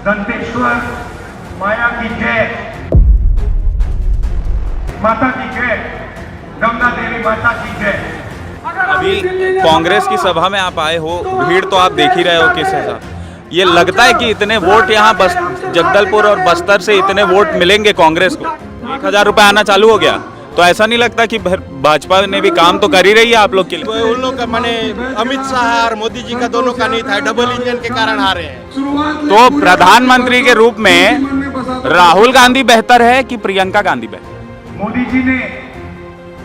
दंतेश्वर माया की जय, माता की जय, गंगा देवी माता की जय। अभी कांग्रेस की सभा में आप आए हो, भीड़ तो आप देख ही रहे हो किस हिसाब। ये लगता है कि इतने वोट यहाँ बस जगदलपुर और बस्तर से इतने वोट मिलेंगे कांग्रेस को? 1000 रुपए आना चालू हो गया, तो ऐसा नहीं लगता कि भाजपा ने भी काम तो कर ही रही है आप लोग के लिए? उन लोग का माने अमित शाह और मोदी जी का दोनों का नहीं था, डबल इंजन के कारण आ रहे हैं। तो प्रधानमंत्री के रूप में राहुल गांधी बेहतर है कि प्रियंका गांधी बेहतर? मोदी जी ने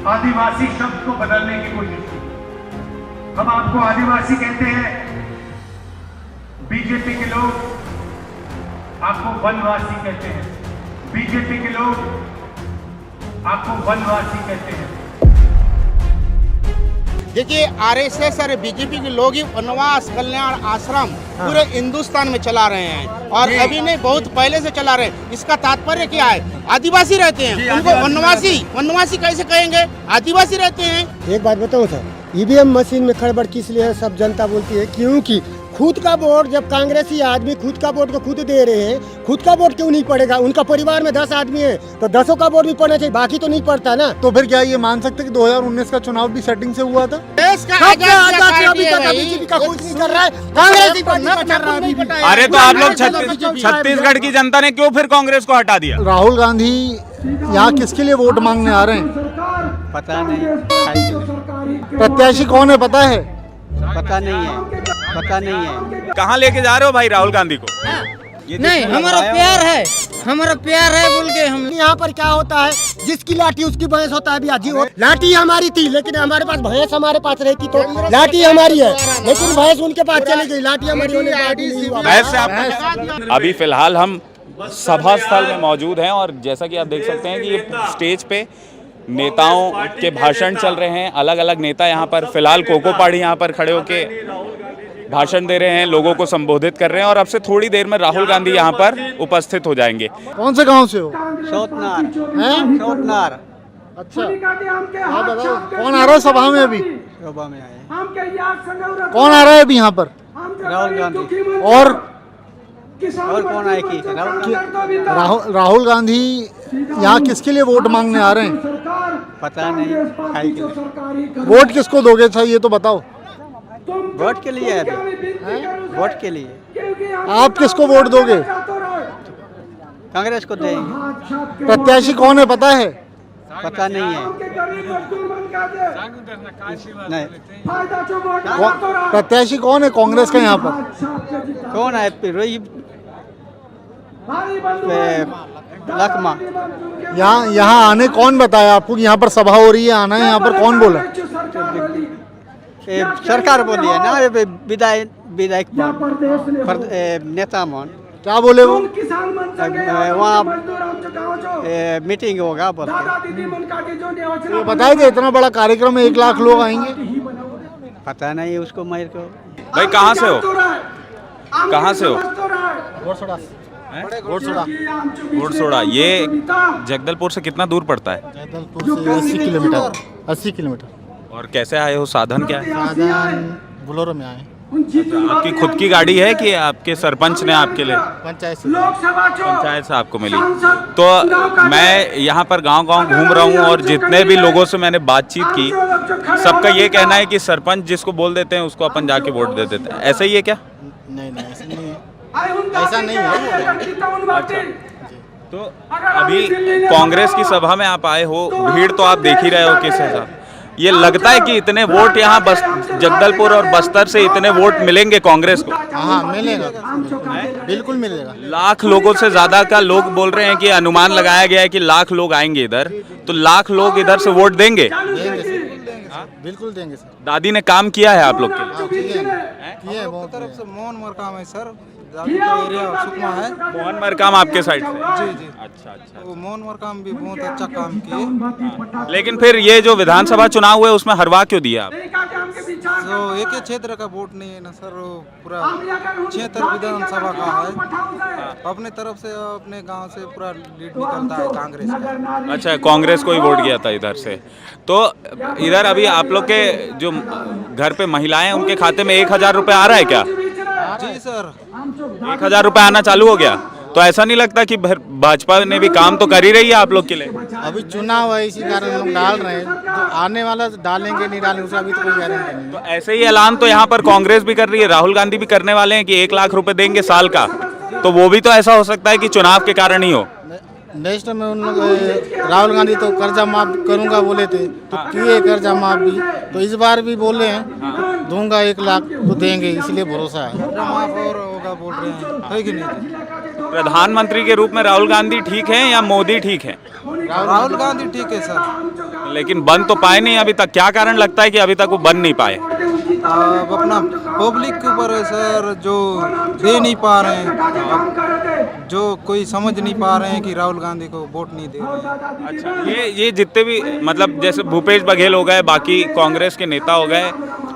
आदिवासी शब्द को बदलने की कोशिश की। हम आपको आदिवासी कहते हैं, बीजेपी के लोग आपको वनवासी कहते हैं, बीजेपी के लोग आपको वनवासी कहते हैं। देखिए आरएसएस और बीजेपी के लोग ही वनवास कल्याण आश्रम पूरे हिंदुस्तान में चला रहे हैं, और अभी नहीं बहुत पहले से चला रहे हैं। इसका तात्पर्य क्या है? आदिवासी रहते हैं, उनको वनवासी कैसे कहेंगे? आदिवासी रहते हैं। एक बात बताऊं सर, ईवीएम मशीन में खड़बड़ किस लिए है सब जनता बोलती है? क्योंकि खुद का वोट, जब कांग्रेसी आदमी खुद का वोट को खुद दे रहे हैं, खुद का वोट क्यों नहीं पड़ेगा? उनका परिवार में 10 आदमी है तो 10 का वोट भी पड़ना चाहिए, बाकी तो नहीं पड़ता ना। तो फिर क्या ये मान सकते कि 2019 का चुनाव भी सेटिंग से हुआ था? देश का अभी तक बीजेपी का कुछ नहीं कर रहा है, कांग्रेसी पार्टी का चल रहा है अभी भी। अरे तो आप लोग छत्तीसगढ़ की जनता ने क्यों फिर कांग्रेस को हटा दिया? राहुल गांधी यहाँ किसके लिए वोट मांगने आ रहे हैं? पता नहीं। प्रत्याशी कौन है पता है? पता नहीं है। पता नहीं है। कहाँ लेके जा रहे हो भाई राहुल गांधी को? नहीं, हमारा प्यार है, हमारा प्यार है बोल के हम। यहाँ पर क्या होता है, जिसकी लाठी उसकी भैंस होता है भैया जी। लाठी हमारी थी लेकिन हमारे पास भैंस हमारे पास रहती तो लाठी हमारी है, लेकिन भैंस उनके पास चली गई, लाठी हमारी होने के बाद नहीं हुआ। वैसे आप अभी फिलहाल हम सभा स्थल में मौजूद हैं, और जैसा कि आप देख सकते हैं कि ये स्टेज पे नेताओं के भाषण चल रहे हैं। अलग अलग नेता यहाँ पर फिलहाल कोको पाड़ी यहाँ पर खड़े होके भाषण दे रहे हैं, लोगों को संबोधित कर रहे हैं, और अब से थोड़ी देर में राहुल गांधी यहाँ पर उपस्थित हो जाएंगे। कौन से गांव से हो? सोतनार। हैं? सोतनार। अच्छा, आप बताओ कौन आ रहा है सभा में अभी? शोभा में आए। कौन आ रहा है अभी यहाँ पर? राहुल गांधी। और कौन आए की? राहुल गांधी यहाँ किसके लिए वोट मांगने आ रहे हैं? पता नहीं। वोट किसको दोगे? अच्छा ये तो बताओ। वोट के लिए अभी। वोट के लिए। आप किसको वोट दोगे? कांग्रेस को देंगे। प्रत्याशी कौन है पता है? पता नहीं है। नहीं। प्रत्याशी कौन है कांग्रेस का यहाँ पर? कौन है? रोहित लखमा। यहाँ आने कौन बताया आपको कि यहाँ पर सभा हो रही है, आना है यहाँ पर? कौन बोला? सरकार बोली है ना, विधायक नेता मन। क्या बोले वो? वहाँ मीटिंग होगा बोल के। तो बताए थे इतना बड़ा कार्यक्रम है, 1 लाख लोग आएंगे। पता नहीं उसको मेरे को। भाई कहाँ से हो? कहाँ से हो? घोड़सोड़ा। ये जगदलपुर से कितना दूर पड़ता है? जगदलपुर से 80 किलोमीटर। 80 किलोमीटर। और कैसे आए हो? साधन क्या है? साधन बोलेरो में आए। आपकी खुद की गाड़ी है कि आपके सरपंच ने आपके लिए? पंचायत पंचायत से आपको मिली। तो मैं यहाँ पर गांव-गांव घूम रहा हूँ, और जितने भी लोगों से मैंने बातचीत की, सबका ये कहना है कि सरपंच जिसको बोल देते हैं उसको अपन जाके वोट दे देते हैं। ऐसा ही है क्या? नहीं ऐसा नहीं है, ऐसा नहीं है। तो अभी कांग्रेस की सभा में आप आए हो, भीड़ तो आप देख ही रहे हो किस हिसाब। ये लगता है कि इतने वोट यहाँ बस जगदलपुर और बस्तर से इतने वोट मिलेंगे कांग्रेस को? हाँ मिलेगा, बिल्कुल मिलेगा। लाख लोगों से ज्यादा का लोग बोल रहे हैं कि अनुमान लगाया गया है कि लाख लोग आएंगे इधर, तो लाख लोग इधर से वोट देंगे? बिल्कुल देंगे सर। दादी ने काम किया है आप लोग के लिए? किए बहुत तरफ से मोहन मरकाम है सर, एरिया सुकमा है। मोहन मरकाम आपके साइड से? जी जी। अच्छा अच्छा। वो मोहन मरकाम भी बहुत अच्छा काम किए। लेकिन फिर ये जो विधानसभा चुनाव हुए उसमें हरवा क्यों दिया आप? जो एक ही क्षेत्र का वोट नहीं है ना सर, वो पूरा क्षेत्र विधानसभा का है। अपने तरफ से अपने गांव से पूरा लीड निकलता है कांग्रेस का। अच्छा, कांग्रेस को ही वोट किया था इधर से। तो इधर अभी आप लोग के जो घर पे महिलाएं, उनके खाते में 1000 रुपए आ रहा है क्या? जी सर, 1000 रुपये आना चालू हो गया, तो ऐसा नहीं लगता कि भाजपा ने भी काम तो कर ही रही है आप लोग के लिए? अभी चुनाव है, इसी कारण लोग डाल रहे हैं, तो आने वाला डालेंगे नहीं डालेंगे उसका अभी तो कोई गारंटी नहीं। तो ऐसे ही ऐलान तो यहाँ पर कांग्रेस भी कर रही है, राहुल गांधी भी करने वाले हैं कि 1 लाख रुपए देंगे साल का, तो वो भी तो ऐसा हो सकता है कि चुनाव के कारण ही हो। नेक्स्ट में उन लोग राहुल गांधी तो कर्जा माफ करूंगा बोले थे, तो किए कर्जा माफ भी, तो इस बार भी बोले हैं दूंगा 1 लाख तो देंगे, इसलिए भरोसा है। माफ और होगा बोल रहे हैं, है कि नहीं? प्रधानमंत्री के रूप में राहुल गांधी ठीक है या मोदी ठीक है? राहुल गांधी ठीक है सर। लेकिन बन तो पाए नहीं अभी तक, क्या कारण लगता है कि अभी तक वो बन नहीं पाए? अब अपना पब्लिक के ऊपर है सर, जो दे नहीं पा रहे हैं, जो कोई समझ नहीं पा रहे हैं कि राहुल गांधी को वोट नहीं दे रहे हैं। अच्छा, ये जितने भी मतलब जैसे भूपेश बघेल हो गए, बाकी कांग्रेस के नेता हो गए,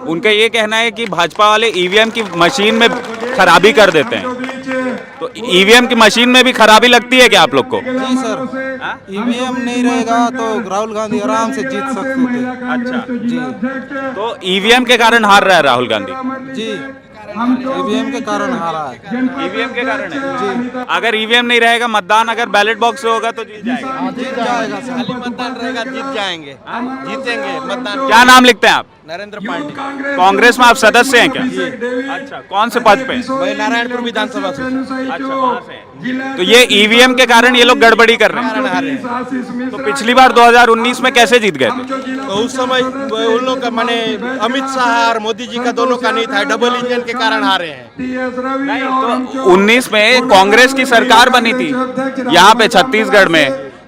उनका ये कहना है कि भाजपा वाले ईवीएम की मशीन में खराबी कर देते हैं, तो ईवीएम की मशीन में भी खराबी लगती है क्या आप लोग को? जी सर, ईवीएम नहीं रहेगा तो राहुल गांधी आराम से जीत सकते थे। अच्छा जी, तो ईवीएम के कारण हार रहा है राहुल गांधी? जी, ईवीएम के कारण हारा है। ईवीएम के कारण है जी। अगर ईवीएम नहीं रहेगा, मतदान अगर बैलेट बॉक्स से होगा तो जीत जाएगा? जीत जाएगा सर। खाली मतदान रहेगा, जीत जाएंगे, जीतेंगे मतदान। क्या नाम लिखते हैं आप? नरेंद्र पांडे। कांग्रेस में आप सदस्य हैं क्या? अच्छा, कौन से पद पे? वही नारायणपुर विधानसभा से। अच्छा, वहाँ से। तो ये ईवीएम के कारण ये लोग गड़बड़ी कर रहे हैं। तो पिछली बार 2019 में कैसे जीत गए थे? तो उस समय उन लोग का माने अमित शाह और मोदी जी का दोनों का नहीं था, डबल इंजन के कारण हारे हैं। तो 19 में कांग्रेस की सरकार बनी थी यहाँ पे छत्तीसगढ़ में,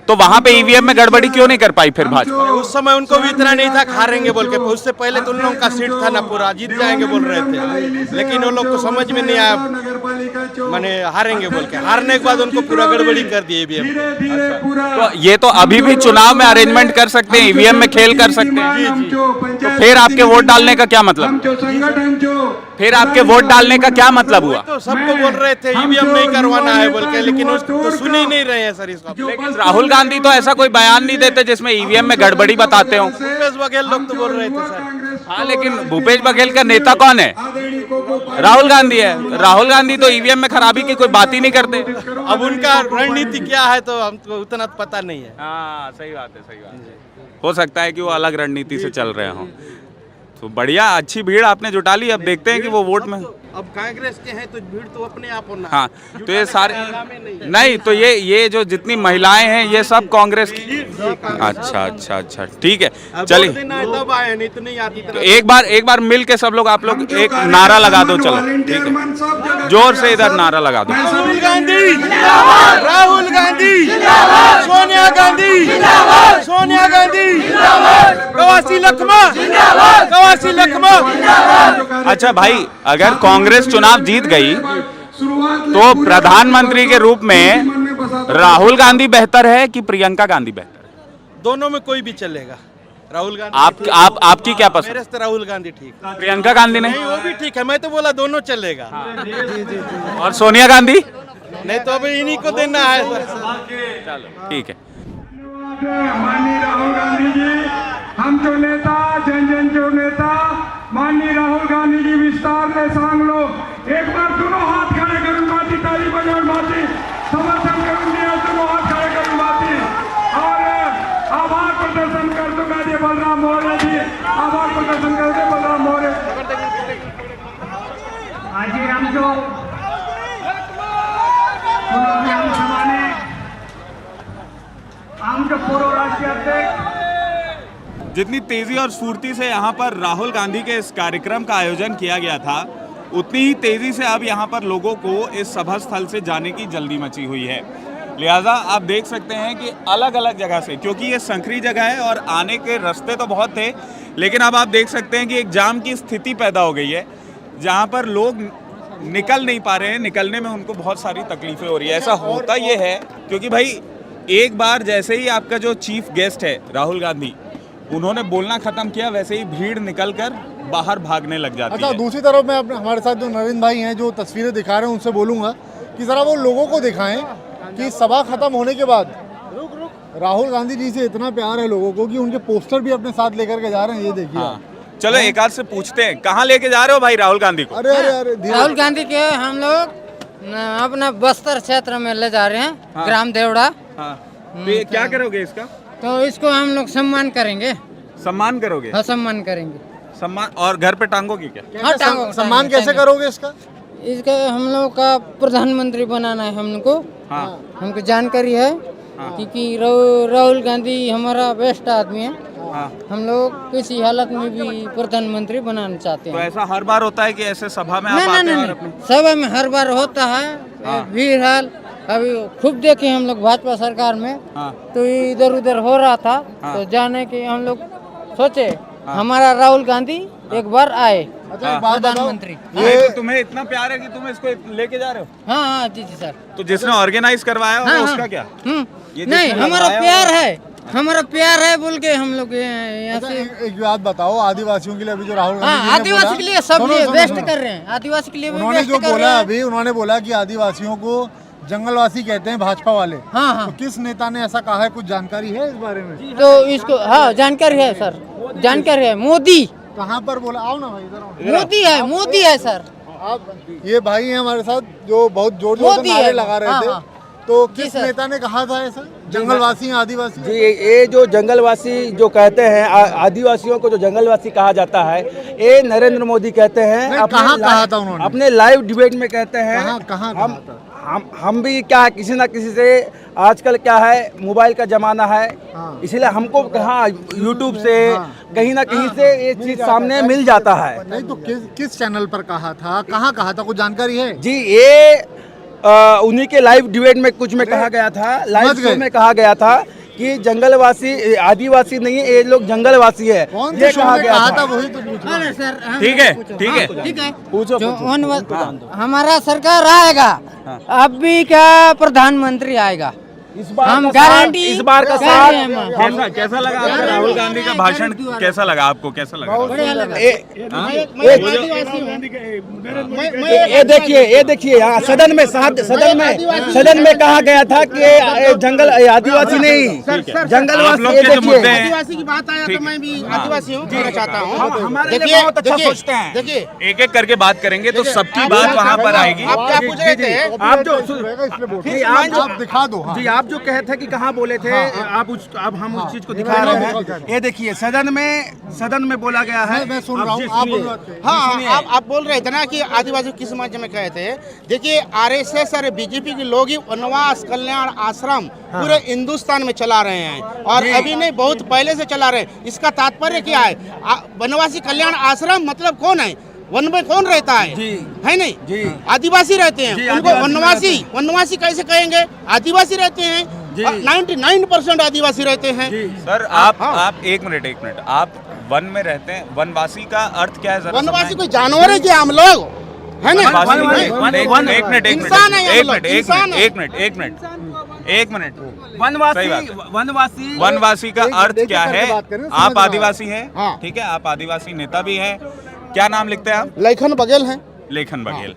तो वहाँ पे ईवीएम में गड़बड़ी क्यों नहीं कर पाई फिर भाजपा? उस समय उनको भी इतना नहीं था हारेंगे बोल के, उससे पहले तो उन लोगों का सीट था ना पूरा, जीत जाएंगे बोल रहे थे, लेकिन वो लोग को समझ में नहीं आया, माने हारेंगे बोल के, हारने के बाद उनको पूरा गड़बड़ी कर दी ईवीएम। तो ये तो अभी भी चुनाव में अरेंजमेंट कर सकते हैं, ईवीएम में खेल कर सकते हैं, तो फिर आपके वोट डालने का क्या मतलब? फिर आपके वोट डालने का क्या मतलब हुआ? तो सबको बोल रहे थे ईवीएम नहीं करवाना है बोल के, लेकिन उसको तो सुन ही नहीं रहे हैं सर इसका। लेकिन राहुल गांधी तो ऐसा कोई बयान नहीं देते जिसमें ईवीएम में गड़बड़ी बताते हो। भूपेश बघेल लोग तो बोल रहे थे सर। हाँ, लेकिन भूपेश बघेल का नेता कौन है? राहुल गांधी है। राहुल गांधी तो ईवीएम में खराबी की कोई बात ही नहीं करते। अब उनका रणनीति क्या है तो हमको उतना पता नहीं है। हाँ, सही बात है, सही बात है। हो सकता है कि वो अलग रणनीति से चल रहे हों। तो बढ़िया, अच्छी भीड़ आपने जुटा ली। अब देखते हैं कि वो वोट में, अब कांग्रेस के हैं तो भीड़ तो अपने आप होना। हाँ, तो ये सारे नहीं, तो ये जो जितनी महिलाएं हैं ये सब कांग्रेस की। अच्छा अच्छा अच्छा, ठीक है, चलिए। तब आए नहीं तो नहीं आती। तो एक बार मिल के सब लोग, आप लोग एक नारा लगा दो, चलो ठीक है, जोर से इधर नारा लगा दो। राहुल गांधी, राहुल गांधी, सोनिया गांधी, सोनिया गांधी, कवासी लखमा, कवासी लखमा। अच्छा भाई, अगर कांग्रेस चुनाव जीत गई तो प्रधानमंत्री के रूप में राहुल गांधी बेहतर है कि प्रियंका गांधी बेहतर है? दोनों में कोई भी चलेगा। राहुल गांधी आपकी क्या पसंद? मेरे से राहुल गांधी ठीक। प्रियंका गांधी नहीं? वो भी ठीक है, मैं तो बोला दोनों चलेगा। और सोनिया गांधी? नहीं तो अभी इन्हीं को देना है। चलो ठीक है। माननीय राहुल गांधी जी, हम जो नेता, जन जो नेता, माननीय राहुल गांधी जी विस्तार से सांग लो। एक बार दोनों हाथ खड़े करूँ, माती ताली बजाओ, माती समर्थन करूंगी, दोनों हाथ खड़े करूँ माती, और आभार प्रदर्शन कर दूंगा जी बलराम मौर्य जी, आभार प्रदर्शन कर दे बलराम मौर्य। आज हम जो हम जो पूर्व राष्ट्रीय अध्यक्ष, जितनी तेजी और स्फूर्ति से यहाँ पर राहुल गांधी के इस कार्यक्रम का आयोजन किया गया था, उतनी ही तेजी से अब यहाँ पर लोगों को इस सभा स्थल से जाने की जल्दी मची हुई है। लिहाजा आप देख सकते हैं कि अलग अलग जगह से, क्योंकि ये संकरी जगह है और आने के रास्ते तो बहुत थे, लेकिन अब आप देख सकते हैं कि एक जाम की स्थिति पैदा हो गई है, जहाँ पर लोग निकल नहीं पा रहे हैं, निकलने में उनको बहुत सारी तकलीफें हो रही है। ऐसा होता ये है क्योंकि भाई एक बार जैसे ही आपका जो चीफ गेस्ट है राहुल गांधी, उन्होंने बोलना खत्म किया, वैसे ही भीड़ निकलकर बाहर भागने लग जाती है। दूसरी तरफ मैं हमारे साथ जो नरेंद्र भाई हैं जो तस्वीरें दिखा रहे हैं उनसे बोलूँगा कि ज़रा वो लोगों को दिखाएं कि सभा खत्म होने के बाद राहुल गांधी जी से इतना प्यार है लोगों को कि उनके पोस्टर भी अपने साथ लेकर के जा रहे हैं। ये देखिए। हाँ। चलो एक आध से पूछते हैं, कहाँ लेके जा रहे हो भाई राहुल गांधी को? अरे अरे अरे, राहुल गांधी के हम लोग अपना बस्तर क्षेत्र में ले जा रहे हैं, ग्राम देवड़ा। हाँ, तो ये क्या करोगे इसका? तो इसको हम लोग सम्मान करेंगे। सम्मान करोगे? हाँ, सम्मान करेंगे। सम्मान, और घर पे टांगोगे क्या? हाँ, टांगो, सम्मान कैसे करोगे इसका? इसका हम लोग का प्रधानमंत्री बनाना है हमको। हाँ। हमको जानकारी है क्योंकि राहुल गांधी हमारा बेस्ट आदमी है। हाँ। हम लोग किसी हालत में भी प्रधानमंत्री बनाना चाहते तो हैं। ऐसा हर बार होता है कि ऐसे सभा में आप नहीं आते नहीं हैं और नहीं, अपनी सभा में हर बार होता है भीड़ हाल। अभी खूब देखे हम लोग भाजपा सरकार में, हाँ। तो इधर उधर हो रहा था, तो जाने के हम लोग सोचे हमारा राहुल गांधी एक बार आए अच्छा, एक बात बताओ, प्रधानमंत्री। ये तो तुम्हें इतना प्यार है कि तुम इसको लेके जा रहे हो? हाँ हाँ जी जी सर। तो जिसने ऑर्गेनाइज करवाया होगा उसका क्या? ये नहीं, जिसने हमारा लगवाया प्यार है, हमारा प्यार है बोल के हम लोग यहाँ अच्छा, से। एक बात बताओ, आदिवासियों के लिए अभी जो राहुल गांधी हाँ, जी ने आदिवासी बोला- के लिए सब सुनो, लिए सुनो, बेस्ट सुनो। कर रहे हैं, आदिवासी के लिए भी उन्होंने बेस्ट जो कर रहे बोला हैं। अभी, उन्होंने बोला कि आदिवासियों को जंगलवासी कहते हैं भाजपा वाले। हाँ हाँ, तो किस नेता ने ऐसा कहा है, कुछ जानकारी है इस बारे में? तो इसको हाँ जानकारी है सर, जानकारी है। मोदी, कहाँ पर बोला? आओ ना भाई, इधर आओ। मोदी है सर। आप ये भाई हैं हमारे साथ जो बहुत जोर जोर से मोदी नारे है। लगा रहे हाँ, थे, हाँ। तो जी किस सर। नेता ने कहा था ऐसा? जंगलवासी हैं, आदिवासी हैं? जी, ये जो जंगलवासी जो कहते हैं, आदिवासियों को जो जंगलवासी कहा जाता है, ये नरेंद्र मोदी कहते हैं। नहीं, कहाँ कहा था उन्होंने? अपने लाइव डिबेट में कहते हैं। कहाँ कहा था? हम भी क्या है, किसी ना किसी से आजकल क्या है, मोबाइल का जमाना है, इसीलिए हमको कहाँ यूट्यूब से कहीं ना कहीं से ये चीज सामने मिल जाता है। नहीं तो किस चैनल पर कहा था, कहाँ कहा था, कुछ जानकारी है? जी, ये उन्हीं के लाइव डिबेट में कुछ में कहा गया था, लाइव समझ गए। शो में कहा गया था कि जंगलवासी आदिवासी नहीं है, ये लोग जंगलवासी है, कौन ये से शो कहा में गया कहा था। था, वही तो पूछ रहा हूँ। सर ठीक है, ठीक है। ठीक है, पूछो, जो पूछो। हमारा सरकार आएगा, अब भी क्या प्रधानमंत्री आएगा, इस बार हम का साथ- गारंटी इस बार का कर साथ रहे हैं। कैसा लगा आपको राहुल गांधी का भाषण? कैसा लगा आपको? कैसा लगा? बढ़िया लगा। ये देखिए यहाँ सदन में कहा गया था कि ये जंगल आदिवासी नहीं, आप जंगलवासी। लोग ये के जो मुद्दे देखिए, हैं, आदिवासी की बात आया तो मैं भी आदिवासी हूँ, कहना चाहता हूँ। हमारे लिए बहुत अच्छा सोचते हैं। देखिए, एक एक करके बात करेंगे तो सबकी बात वहाँ पर आएगी। आप क्या पूछ रहे थे? आप जो जी, आप दिखा दो। हाँ। जी, आप जो कहे थे कि कहाँ बोले थे, अब हम उस चीज को दिखा रहे हैं। ये देखिए सदन में बोला गया है। मैं सुन रहा हूँ, आप बोल रहे थे। हाँ, आप बोल रहे थे ना कि आदिवासी किस माध्यम में कहे थे। देखिए, आरएसएस और बीजेपी के लोग ही वनवास कल्याण आश्रम पूरे हिंदुस्तान में चला रहे हैं, और अभी नहीं, बहुत पहले से चला रहे हैं। इसका तात्पर्य क्या है? वनवासी कल्याण आश्रम मतलब कौन है? वन में कौन रहता है? है नहीं जी। आदिवासी रहते हैं। उनको वनवासी कैसे कहेंगे? आदिवासी रहते हैं। 99% आदिवासी रहते हैं। सर आप एक मिनट, आप वन में रहते हैं, वनवासी का अर्थ क्या है? जरा वनवासी कोई जानवर है क्या हम लोग? है ना? एक मिनट। वनवासी वनवासी का अर्थ क्या है? आप आदिवासी हैं, हाँ। ठीक है, आप आदिवासी नेता भी हैं। क्या नाम लिखते हैं आप? लेखन बघेल हैं। लेखन बघेल।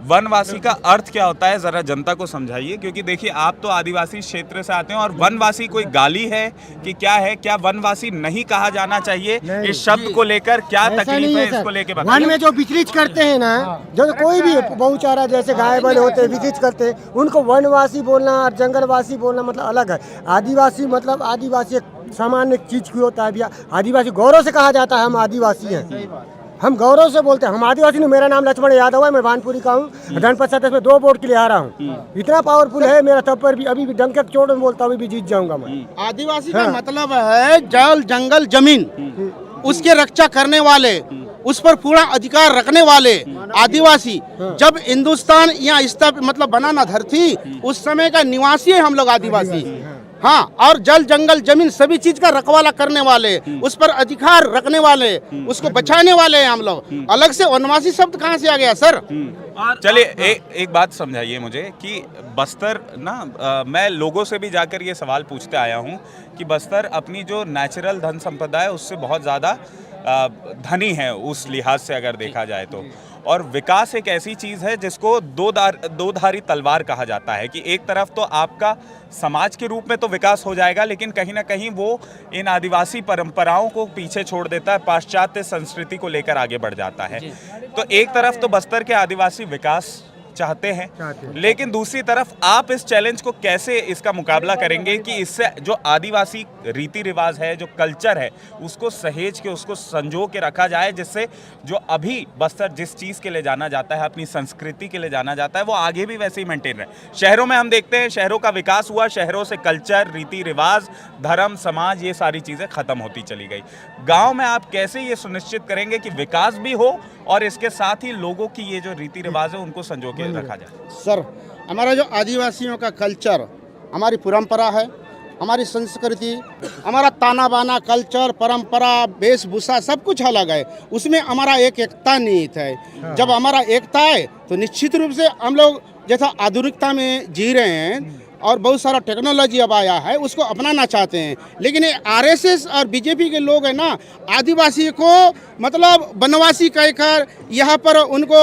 वनवासी का अर्थ क्या होता है, जरा जनता को समझाइए, क्योंकि देखिए आप तो आदिवासी क्षेत्र से आते हैं, और वनवासी कोई गाली है कि क्या है? क्या वनवासी नहीं कहा जाना चाहिए? इस शब्द को लेकर क्या ऐसा तकलीफ नहीं है, है सर। इसको लेके वन बताइए। में जो विचलित करते हैं ना, जो कोई भी बहुचारा जैसे गाय बैल होते हैं विचलित करते हैं, उनको वनवासी बोलना और जंगलवासी बोलना मतलब अलग है। आदिवासी मतलब आदिवासी एक सामान्य चीज की होता है भैया। आदिवासी गौरव से कहा जाता है, हम आदिवासी हैं, हम गौरव से बोलते हैं, हम आदिवासी नहीं। मेरा नाम लक्ष्मण यादव है, मैं भानपुरी का हूँ। जनपद सदस्य में 2 वोट के लिए आ रहा हूँ। इतना पावरफुल है मेरा, तब पर भी अभी भी डंके की चोट में बोलता हूँ, अभी भी जीत जाऊंगा मैं। आदिवासी का मतलब है जल जंगल जमीन, उसके रक्षा करने वाले, उस पर पूरा अधिकार रखने वाले आदिवासी। जब हिंदुस्तान यहाँ मतलब बनाना धरती, उस समय का निवासी है हम लोग आदिवासी। हाँ, और जल जंगल जमीन सभी चीज का रखवाला करने वाले, उस पर अधिकार रखने वाले, उसको बचाने वाले हैं हम लोग। अलग से वनवासी शब्द कहाँ से आ गया सर? चलिए एक बात समझाइए मुझे कि बस्तर ना, मैं लोगों से भी जाकर ये सवाल पूछते आया हूँ कि बस्तर अपनी जो नेचुरल धन संपदा है उससे बहुत ज़्यादा धनी है उस लिहाज से अगर देखा जाए तो, और विकास एक ऐसी चीज़ है जिसको दो धारी तलवार कहा जाता है कि एक तरफ तो आपका समाज के रूप में तो विकास हो जाएगा, लेकिन कहीं ना कहीं वो इन आदिवासी परंपराओं को पीछे छोड़ देता है, पाश्चात्य संस्कृति को लेकर आगे बढ़ जाता है। तो एक तरफ तो बस्तर के आदिवासी विकास चाहते हैं, लेकिन दूसरी तरफ आप इस चैलेंज को कैसे इसका मुकाबला करेंगे कि इससे जो आदिवासी रीति रिवाज है, जो कल्चर है, उसको सहेज के, उसको संजो के रखा जाए, जिससे जो अभी बस्तर जिस चीज़ के लिए जाना जाता है, अपनी संस्कृति के लिए जाना जाता है, वो आगे भी वैसे ही मेंटेन रहे। शहरों में हम देखते हैं शहरों का विकास हुआ, शहरों से कल्चर, रीति रिवाज, धर्म, समाज, ये सारी चीज़ें खत्म होती चली गई। गाँव में आप कैसे ये सुनिश्चित करेंगे कि विकास भी हो और इसके साथ ही लोगों की ये जो रीति रिवाज है उनको संजो के रखा जाए? सर, हमारा जो आदिवासियों का कल्चर, हमारी परंपरा है, हमारी संस्कृति, हमारा ताना बाना कल्चर, परंपरा, वेशभूषा सब कुछ अलग है। उसमें हमारा एक एकता निहित है। जब हमारा एकता है तो निश्चित रूप से हम लोग जैसा आधुनिकता में जी रहे हैं और बहुत सारा टेक्नोलॉजी अब आया है, उसको अपनाना चाहते हैं, लेकिन ये आरएसएस और बीजेपी के लोग हैं ना, आदिवासी को मतलब बनवासी कहकर यहाँ पर उनको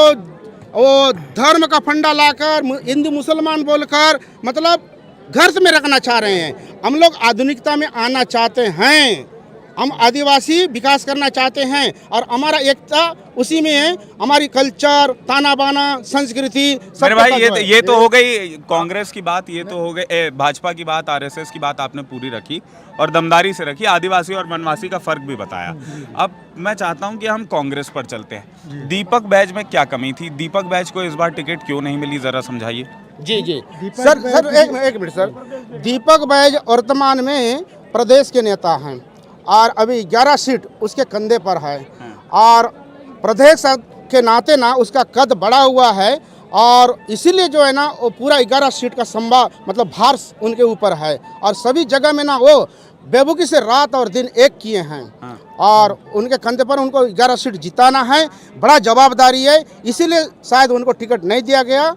वो धर्म का फंडा लाकर हिंदू मुसलमान बोलकर मतलब घर में रखना चाह रहे हैं। हम लोग आधुनिकता में आना चाहते हैं, हम आदिवासी विकास करना चाहते हैं और हमारा एकता उसी में है। हमारी कल्चर, ताना बाना, संस्कृति। मेरे भाई ये तो हो गई कांग्रेस की बात, ये तो हो गई भाजपा की बात, आरएसएस की बात आपने पूरी रखी और दमदारी से रखी, आदिवासी और वनवासी का फर्क भी बताया। अब मैं चाहता हूं कि हम कांग्रेस पर चलते हैं। दीपक बैज में क्या कमी थी? दीपक बैज को इस बार टिकट क्यों नहीं मिली, जरा समझाइए। जी सर एक मिनट सर। दीपक बैज वर्तमान में प्रदेश के नेता हैं और अभी 11 सीट उसके कंधे पर है और प्रदेश के नाते ना उसका कद बढ़ा हुआ है और इसीलिए जो है ना वो पूरा 11 सीट का मतलब भार उनके ऊपर है और सभी जगह में ना वो बेबुकी से रात और दिन एक किए हैं और उनके कंधे पर उनको 11 सीट जिताना है। बड़ा जवाबदारी है, इसीलिए शायद उनको टिकट नहीं दिया गया।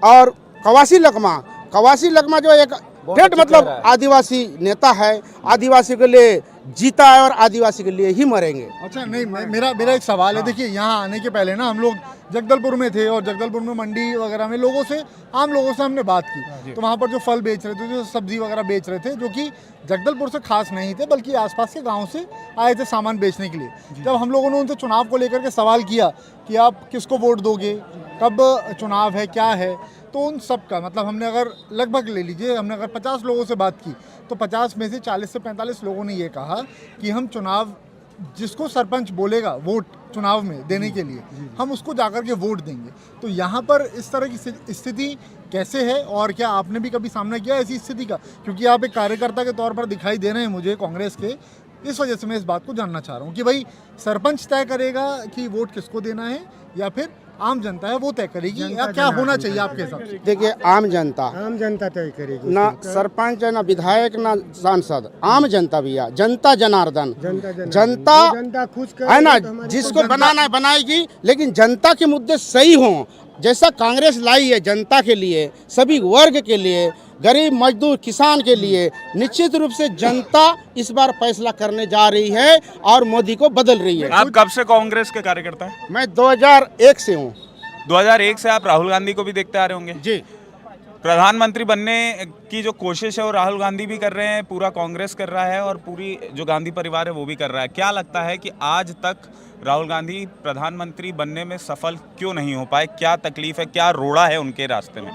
और कवासी लकमा जो एक ठेठ मतलब आदिवासी नेता है, आदिवासी के लिए जीता है और आदिवासी के लिए ही मरेंगे। अच्छा, नहीं मेरा एक सवाल है। देखिए, यहाँ आने के पहले ना हम लोग जगदलपुर में थे और जगदलपुर में मंडी वगैरह में आम लोगों से हमने बात की, तो वहाँ पर जो फल बेच रहे थे, जो सब्जी वगैरह बेच रहे थे, जो कि जगदलपुर से खास नहीं थे बल्कि आसपास के गाँव से आए थे सामान बेचने के लिए। जब हम लोगों ने उनसे चुनाव को लेकर के सवाल किया कि आप किसको वोट दोगे, कब चुनाव है, क्या है, तो उन सब का मतलब हमने अगर लगभग ले लीजिए, हमने अगर 50 लोगों से बात की तो 50 में से 40 से 45 लोगों ने ये कहा कि हम चुनाव, जिसको सरपंच बोलेगा वोट चुनाव में देने के लिए, हम उसको जाकर के वोट देंगे। तो यहाँ पर इस तरह की स्थिति कैसे है और क्या आपने भी कभी सामना किया ऐसी स्थिति का? क्योंकि आप एक कार्यकर्ता के तौर पर दिखाई दे रहे हैं मुझे कांग्रेस के, इस वजह से मैं इस बात को जानना चाह रहा हूँ कि भाई सरपंच तय करेगा कि वोट किसको देना है या फिर आम जनता है वो तय करेगी, या क्या होना चाहिए आपके हिसाब से? देखिए, आम जनता तय करेगी, ना सरपंच है, ना विधायक, ना सांसद, आम जनता भैया, जनता जनार्दन, जनता खुश है ना, जिसको बनाना है बनाएगी, लेकिन जनता के मुद्दे सही हों। जैसा कांग्रेस लाई है जनता के लिए, सभी वर्ग के लिए, गरीब मजदूर किसान के लिए, निश्चित रूप से जनता इस बार फैसला करने जा रही है और मोदी को बदल रही है। आप कब से कांग्रेस के कार्यकर्ता हैं? मैं 2001 से हूँ। 2001 से आप राहुल गांधी को भी देखते आ रहे होंगे जी। प्रधानमंत्री बनने की जो कोशिश है वो राहुल गांधी भी कर रहे हैं, पूरा कांग्रेस कर रहा है और पूरी जो गांधी परिवार है वो भी कर रहा है। क्या लगता है कि आज तक राहुल गांधी प्रधानमंत्री बनने में सफल क्यों नहीं हो पाए? क्या तकलीफ है, क्या रोड़ा है उनके रास्ते में?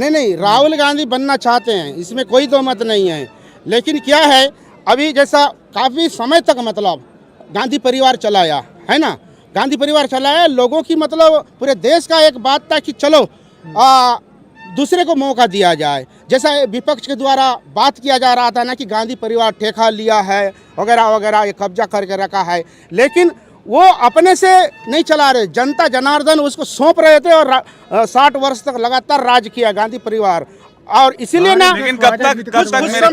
नहीं, राहुल गांधी बनना चाहते हैं, इसमें कोई दो मत नहीं है, लेकिन क्या है, अभी जैसा काफ़ी समय तक मतलब गांधी परिवार चलाया है ना, गांधी परिवार चलाया, लोगों की मतलब पूरे देश का एक बात था कि चलो दूसरे को मौका दिया जाए। जैसा विपक्ष के द्वारा बात किया जा रहा था ना कि गांधी परिवार ठेका लिया है वगैरह वगैरह, ये कब्जा करके रखा है, लेकिन वो अपने से नहीं चला रहे, जनता जनार्दन उसको सौंप रहे थे और 60 वर्ष तक लगातार राज किया गांधी परिवार। और इसीलिए ना, लेकिन कब तक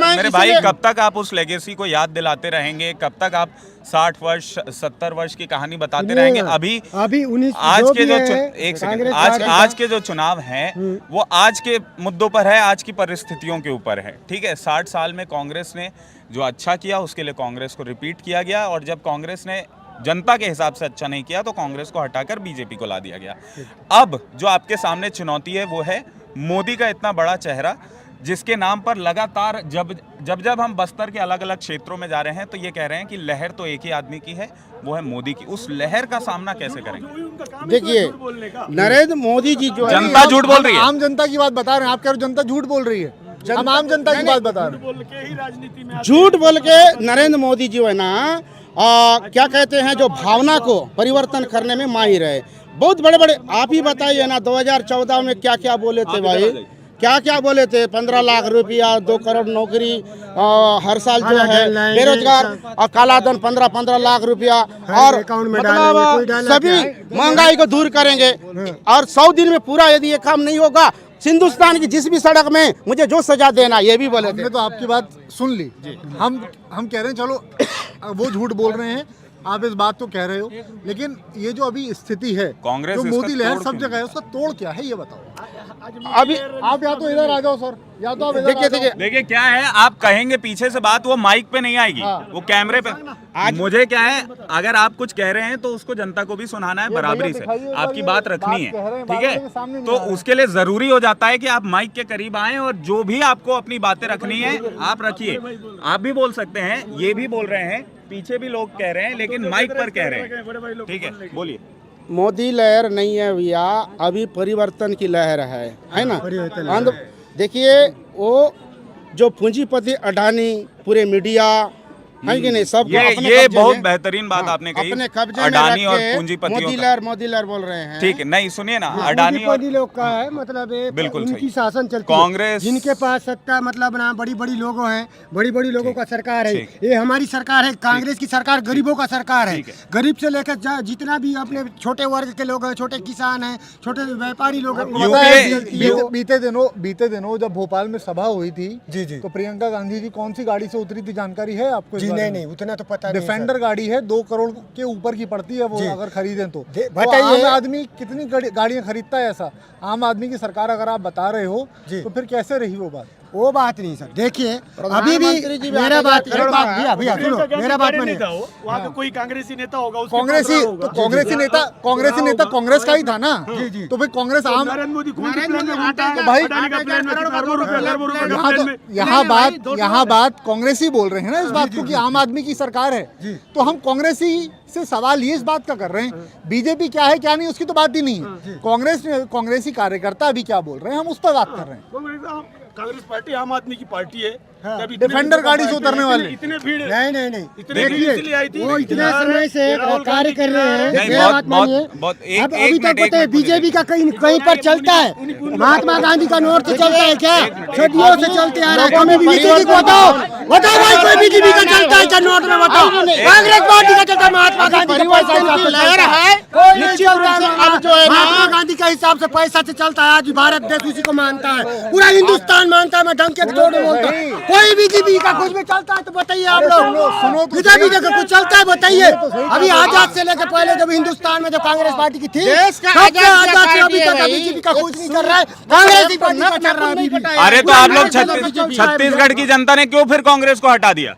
मेरे भाई, कब तक आप उस लेगेसी को याद दिलाते रहेंगे? कब तक आप 60 वर्ष 70 वर्ष की कहानी बताते रहेंगे? अभी आज के जो एक सेकंड, आज के जो चुनाव हैं वो आज के मुद्दों पर है, आज की परिस्थितियों के ऊपर है, ठीक है। 60 साल में कांग्रेस ने जो अच्छा किया उसके लिए कांग्रेस को रिपीट किया गया और जब कांग्रेस ने जनता के हिसाब से अच्छा नहीं किया तो कांग्रेस को हटाकर बीजेपी को ला दिया गया। अब जो आपके सामने चुनौती है वो है मोदी का इतना बड़ा चेहरा जिसके नाम पर लगातार जब हम बस्तर के अलग अलग क्षेत्रों में जा रहे हैं तो ये कह रहे हैं कि लहर तो एक ही आदमी की है, वो है मोदी की। उस लहर का सामना कैसे करेंगे? देखिए, नरेंद्र मोदी जी जो है, जनता झूठ बोल रही है। आम जनता की बात बता रहे हैं, आप कह रहे हो जनता झूठ बोल रही है। हम आम जनता की बात बता रहे हैं। झूठ बोल के नरेंद्र मोदी जी है ना, क्या कहते हैं, जो भावना को परिवर्तन करने में माहिर है। बहुत बड़े बड़े, आप ही बताइए ना, 2014 में क्या क्या बोले थे भाई, क्या क्या बोले थे, 15 लाख रुपया, 2 करोड़ नौकरी, हर साल जो है बेरोजगार और काला धन 15 लाख रुपया, और मतलब सभी महंगाई को दूर करेंगे। और 100 दिन में पूरा यदि ये काम नहीं होगा, हिंदुस्तान की जिस भी सड़क में मुझे जो सजा देना, ये भी बोले थे। हमने तो आपकी बात सुन ली। हम कह रहे हैं चलो वो झूठ बोल रहे हैं, आप इस बात को कह रहे हो, लेकिन ये जो अभी स्थिति है, कांग्रेस जो मोदी लहर सब जगह है, उसका तोड़ क्या है ये बताओ। अभी आप या तो इधर आ जाओ सर, या तो आप देखिए क्या है, आप कहेंगे पीछे से बात, वो माइक पे नहीं आएगी, वो कैमरे पे। मुझे क्या है, अगर आप कुछ कह रहे हैं तो उसको जनता को भी सुनाना है बराबरी से, आपकी बात रखनी है, ठीक है। तो उसके लिए जरूरी हो जाता है कि आप माइक के करीब आएं और जो भी आपको अपनी बातें रखनी है आप रखिए। आप भी बोल सकते हैं, ये भी बोल रहे हैं, पीछे भी लोग कह रहे हैं, लेकिन माइक पर कह रहे हैं, ठीक है, बोलिए। मोदी लहर नहीं है भैया, अभी परिवर्तन की लहर है ना। देखिए, वो जो पूंजीपति अडानी, पूरे मीडिया है कि नहीं, सब ये बहुत बेहतरीन बात आपने कही, अपने कब्जे में अडानी और रख के पूंजीपतियों मोदी लहर बोल रहे हैं। ठीक है, नहीं सुनिए ना, अडानी और लोग का है, मतलब बिल्कुल उनकी सही। शासन चलती है। कांग्रेस, जिनके पास सत्ता, मतलब ना बड़ी बड़ी लोगों हैं, बड़ी बड़ी लोगों का सरकार है, ये हमारी सरकार है। कांग्रेस की सरकार गरीबों का सरकार है। गरीब से लेकर जितना भी अपने छोटे वर्ग के लोग हैं, छोटे किसान हैं, छोटे व्यापारी लोग हैं। बीते दिनों जब भोपाल में सभा हुई थी, तो प्रियंका गांधी जी कौन सी गाड़ी से उतरी थी, जानकारी है आपको? नहीं, उतना तो पता नहीं। डिफेंडर गाड़ी है, 2 करोड़ के ऊपर की पड़ती है वो, अगर खरीदें तो। बताइए, आम आदमी कितनी गाड़ियां खरीदता है? ऐसा आम आदमी की सरकार अगर आप बता रहे हो तो फिर कैसे रही वो बात? वो बात नहीं सर। देखिए, अभी भी मेरा बात भैया सुनो, मेरा बात मानिए। वहाँ पे कोई कांग्रेसी नेता होगा, कांग्रेसी नेता कांग्रेस का ही था ना। तो फिर कांग्रेस आम यहाँ बात कांग्रेसी बोल रहे हैं ना इस बात को कि आम आदमी की सरकार है, तो हम कांग्रेसी से सवाल ये इस बात का कर रहे हैं। बीजेपी क्या है क्या नहीं उसकी तो बात ही नहीं है। कांग्रेसी कार्यकर्ता अभी क्या बोल रहे हैं, हम उस पर बात कर रहे हैं। कांग्रेस पार्टी आम आदमी की पार्टी है। डिफेंडर गाड़ी से उतरने वाले इतने भीड़ नहीं देखिए, वो इतने समय से कार्य कर रहे हैं। अब अभी तक पता है बीजेपी का कहीं पर चलता है, महात्मा गांधी का नोट से चलता है क्या? सदियों से चलते आ रहा है। बीजेपी को बताओ भाई, कोई बीजेपी का चलता है क्या नोट में? बताओ, कांग्रेस पार्टी का चलता है, महात्मा गांधी का पैसा लहर है, महात्मा गांधी के हिसाब से पैसा से चलता है। आज भारत देश उसी को मानता है, पूरा हिंदुस्तान मानता है। मैं डंके तोड़ बोलता हूँ, कोई बीजेपी का कुछ भी चलता है तो बताइए आप लोग। बीजेपी का कुछ चलता है बताइए। अभी आजाद से लेकर पहले जब हिंदुस्तान में जो कांग्रेस पार्टी की थी, आजाद से अभी तक बीजेपी का कुछ नहीं कर रहा है, कांग्रेस की पार्टी का चल रहा है। अरे तो आप लोग छत्तीसगढ़ की जनता ने क्यों फिर कांग्रेस को हटा दिया?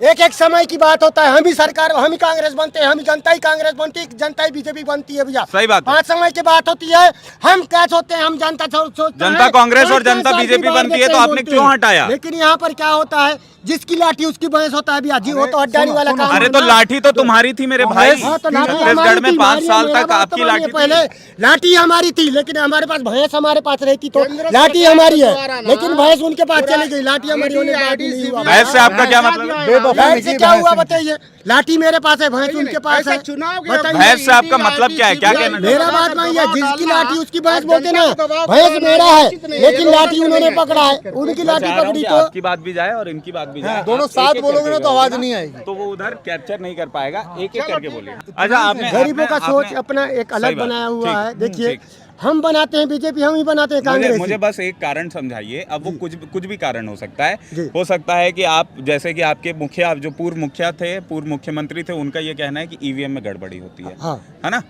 एक समय की बात होता है, हम ही सरकार, हम ही कांग्रेस बनते हैं, हम ही जनता ही कांग्रेस बनती है, जनता ही बीजेपी बनती है भैया। सही बात। 5 समय की बात होती है, हम क्या सोचते हैं, हम जनता कांग्रेस और जनता बीजेपी बनती है, तो आपने क्यों हटाया? लेकिन यहाँ पर क्या होता है, जिसकी लाठी उसकी बहस होता है भैया जी, वो तो अड्डानी वाला काम। अरे तो लाठी तो तुम्हारी थी मेरे भाई, छत्तीसगढ़ में 5 साल तक आपकी लाठी। पहले लाठी हमारी थी, लेकिन हमारे पास भैंस हमारे पास रहती तो लाठी हमारी है, लेकिन भैंस उनके पास चली गई, लाठी हमारी होने के बाद नहीं हुआ। भैंस से आपका क्या मतलब? भैंस से क्या हुआ बताइए? लाठी मेरे पास है, भैंस उनके पास है, भैंस से आपका मतलब क्या है? क्या कहना? मेरा बात नहीं है, जिसकी लाठी उसकी भैंस बोलते ना, भैंस मेरा है, लेकिन लाठी उन्होंने पकड़ा है, उनकी लाठी पकड़ी तो। आपकी बात भी जाए और इनकी बात भी जाए, दोनों साथ बोलोगे ना तो आवाज नहीं आएगी, तो वो उधर कैप्चर नहीं कर पाएगा। एक एक करके बोलिए। अच्छा, आपने गरीबों का सोच अपना एक अलग बनाया हुआ है। देखिए, हम बनाते हैं बीजेपी, हम ही बनाते हैं कांग्रेस। मुझे बस एक कारण समझाइए। अब वो कुछ भी कारण हो सकता है। हो सकता है कि आप, जैसे कि आपके मुखिया, जो पूर्व मुखिया थे, पूर्व मुख्यमंत्री थे, उनका ये कहना है कि ईवीएम में गड़बड़ी होती है, है ना?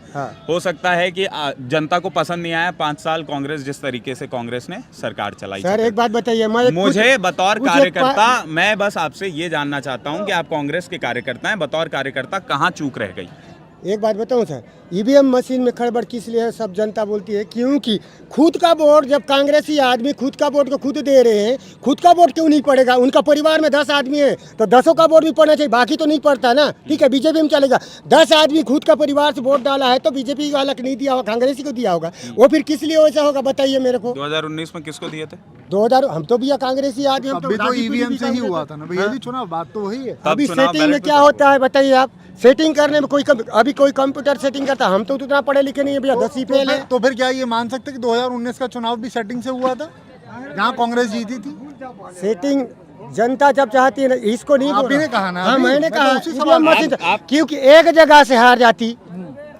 हो सकता है कि जनता को पसंद नहीं आया 5 साल कांग्रेस, जिस तरीके से कांग्रेस ने सरकार चलाई। सर एक बात बताइए, मुझे बतौर कार्यकर्ता, मैं बस आपसे ये जानना चाहता हूँ कि आप कांग्रेस के कार्यकर्ता हैं, बतौर कार्यकर्ता कहाँ चूक रह गई? एक बात बताऊं सर, ईवीएम मशीन में खड़बड़ किस लिए है सब जनता बोलती है, क्योंकि खुद का वोट जब कांग्रेसी आदमी खुद का वोट को खुद दे रहे हैं, खुद का वोट क्यों नहीं पड़ेगा? उनका परिवार में 10 आदमी है तो 10 का वोट भी पड़ना चाहिए, बाकी तो नहीं पड़ता ना। ठीक है, बीजेपी में चलेगा, 10 आदमी खुद का परिवार से वोट डाला है तो बीजेपी वाला को नहीं दिया होगा, कांग्रेसी को दिया होगा। वो फिर किस लिए वैसा होगा बताइए मेरे को। 2019 में किसको दिए थे? 2000 हम तो भैया कांग्रेसी आदमी, हम अभी तो गाजीपुर ईवीएम भी से ही कांग्रेस- हुआ था ना भैया जी चुनाव, बात तो वही है। अभी चुनाव सेटिंग में बैलेट क्या होता है बताइए आप? सेटिंग करने में अभी कोई कंप्यूटर सेटिंग करता है, हम तो उतना पढ़े लिखे नहीं है भैया, 10 ही फेल है। तो फिर क्या ये मान सकते कि 2019 का चुनाव भी सेटिंग से हुआ था, जहाँ कांग्रेस जीती थी? सेटिंग जनता जब चाहती है ना, इसको नहीं आप बोल ही ने रहा। कहा ना हाँ, अभी। मैंने मैं कहा तो उसी ईवीएम सवाल- मशीन क्योंकि एक जगह से हार जाती,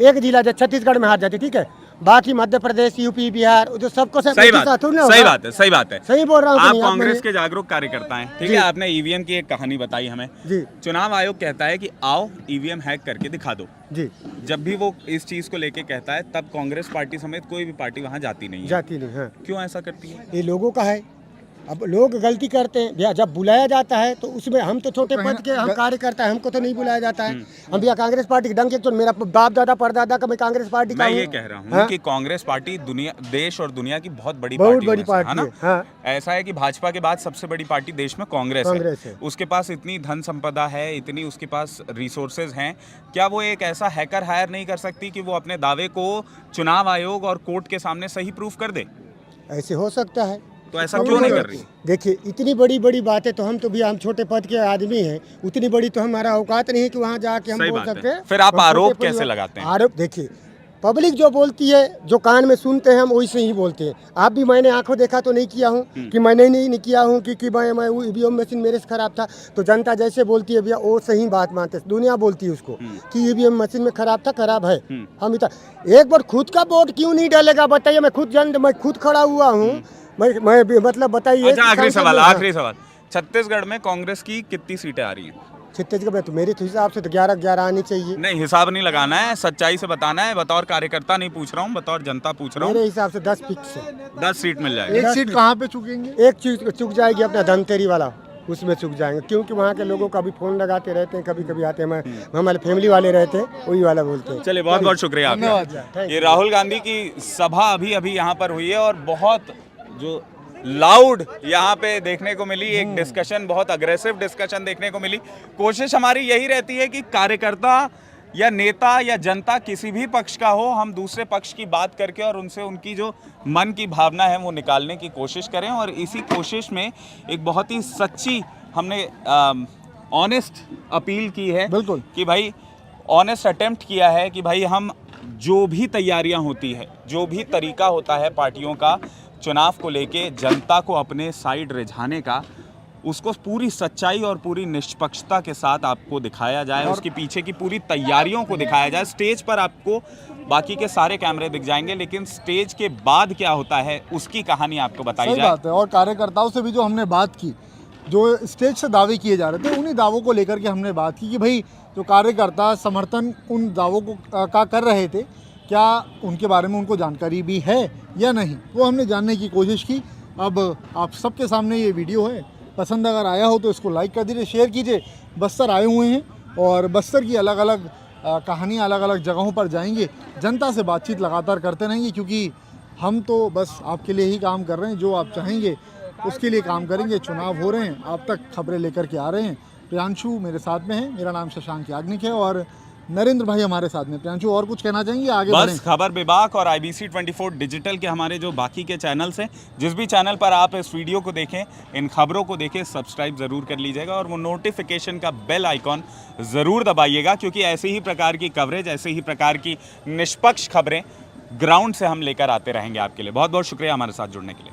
एक जिला छत्तीसगढ़ में हार जाती, ठीक है, बाकी मध्य प्रदेश, यूपी, बिहार जो सबको सही बात है, सही बात है। सही बोल रहा हूँ कि आप नहीं? कांग्रेस के जागरूक कार्यकर्ता हैं, ठीक है। आपने ईवीएम की एक कहानी बताई हमें। जी चुनाव आयोग कहता है कि आओ ईवीएम हैक करके दिखा दो। जी जब भी वो इस चीज को लेके कहता है तब कांग्रेस पार्टी समेत कोई भी पार्टी वहां जाती नहीं है। जाती नहीं। हाँ, क्यों ऐसा करती है? ये लोगों का है। अब लोग गलती करते हैं भैया, जब बुलाया जाता है तो उसमें हम तो छोटे पद के हम कार्यकर्ता है, हमको तो नहीं बुलाया जाता है। हम भैया कांग्रेस पार्टी के डंक के, तो मेरा बाप दादा परदादा का मैं कांग्रेस पार्टी का मैं हूँ। ये कह रहा हूँ हाँ? कि कांग्रेस पार्टी दुनिया, देश और दुनिया की बहुत बड़ी बहुत पार्टी बड़ी पार्टी है ना। है, हाँ। ऐसा है कि भाजपा के बाद सबसे बड़ी पार्टी देश में कांग्रेस है। उसके पास इतनी धन संपदा है, इतनी उसके पास रिसोर्सेज हैं, क्या वो एक ऐसा हैकर हायर नहीं कर सकती कि वो अपने दावे को चुनाव आयोग और कोर्ट के सामने सही प्रूफ कर दे? ऐसे हो सकता है, तो ऐसा क्यों नहीं कर रही? देखिए इतनी बड़ी बड़ी बातें तो हम तो भी, हम छोटे पद के आदमी हैं, उतनी बड़ी तो हमारा औकात नहीं है कि वहाँ जाके हम सही बोल बात है। सकते हैं। फिर आप हम छोटे आरोप परिवार- कैसे लगाते हैं? आरोप देखिए, पब्लिक जो बोलती है, जो कान में सुनते हैं हम वैसे ही बोलते हैं। आप भी, मैंने आंखों देखा तो नहीं किया हूँ कि मैंने नहीं किया हूँ कि मैं वो ईवीएम मशीन मेरे से खराब था, तो जनता जैसे बोलती है भैया वो सही बात मानते हैं। दुनिया बोलती है उसको कि ईवीएम मशीन में खराब था, खराब है। हम एक बार खुद का वोट क्यों नहीं डालेगा बताइए? मैं खुद खड़ा हुआ हूँ, मैं मतलब बताइए। अच्छा, आखिरी सवाल, छत्तीसगढ़ में कांग्रेस की कितनी सीटें आ रही हैं? छत्तीसगढ़ में तो मेरे हिसाब से तो 11 आनी चाहिए। नहीं, हिसाब नहीं लगाना है, सच्चाई से बताना है। बतौर कार्यकर्ता नहीं पूछ रहा हूँ, बतौर जनता पूछ रहा हूँ। मेरे हिसाब से 10 फिक्स है। 10 सीट मिल जाएगी। एक सीट कहाँ पे चुकेंगे? एक चीज चुक जाएगी, अपना धनतेरी वाला, उसमें चुक जाएंगे, क्योंकि वहाँ के लोगों का भी फोन लगाते रहते हैं, कभी कभी आते हैं, हमारे फैमिली वाले रहते हैं, वही वाला बोलते हैं। चलिए, बहुत बहुत शुक्रिया आपका। ये राहुल गांधी की सभा अभी यहाँ पर हुई है और बहुत जो लाउड यहाँ पे देखने को मिली, एक डिस्कशन, बहुत अग्रेसिव डिस्कशन देखने को मिली। कोशिश हमारी यही रहती है कि कार्यकर्ता या नेता या जनता किसी भी पक्ष का हो, हम दूसरे पक्ष की बात करके और उनसे उनकी जो मन की भावना है वो निकालने की कोशिश करें। और इसी कोशिश में एक बहुत ही सच्ची हमने ऑनेस्ट अपील की है, बिल्कुल, कि भाई ऑनेस्ट अटेम्प्ट किया है कि भाई हम जो भी तैयारियां होती है, जो भी तरीका होता है पार्टियों का चुनाव को लेके जनता को अपने साइड रिझाने का, उसको पूरी सच्चाई और पूरी निष्पक्षता के साथ आपको दिखाया जाए, उसके पीछे की पूरी तैयारियों को दिखाया जाए। स्टेज पर आपको बाकी के सारे कैमरे दिख जाएंगे, लेकिन स्टेज के बाद क्या होता है उसकी कहानी आपको बताई सही जाए। बात है। और कार्यकर्ताओं से भी जो हमने बात की, जो स्टेज से दावे किए जा रहे थे, उन्हीं दावों को लेकर के हमने बात की कि भाई जो कार्यकर्ता समर्थन उन दावों को का कर रहे थे, क्या उनके बारे में उनको जानकारी भी है या नहीं, वो हमने जानने की कोशिश की। अब आप सबके सामने ये वीडियो है, पसंद अगर आया हो तो इसको लाइक कर दीजिए, शेयर कीजिए। बस्तर आए हुए हैं और बस्तर की अलग अलग कहानियाँ, अलग अलग जगहों पर जाएंगे, जनता से बातचीत लगातार करते रहेंगे, क्योंकि हम तो बस आपके लिए ही काम कर रहे हैं। जो आप चाहेंगे उसके लिए काम करेंगे। चुनाव हो रहे हैं, आप तक खबरें लेकर के आ रहे हैं। प्रियांशु मेरे साथ में है, मेरा नाम शशांक याग्निक है और नरेंद्र भाई हमारे साथ में। प्रियांशु, और कुछ कहना चाहेंगे? आगे बस खबर विभाग और IBC 24 डिजिटल के हमारे जो बाकी के चैनल्स हैं, जिस भी चैनल पर आप इस वीडियो को देखें, इन खबरों को देखें, सब्सक्राइब ज़रूर कर लीजिएगा और वो नोटिफिकेशन का बेल आइकॉन ज़रूर दबाइएगा, क्योंकि ऐसे ही प्रकार की कवरेज, ऐसे ही प्रकार की निष्पक्ष खबरें ग्राउंड से हम लेकर आते रहेंगे आपके लिए। बहुत बहुत शुक्रिया हमारे साथ जुड़ने के लिए।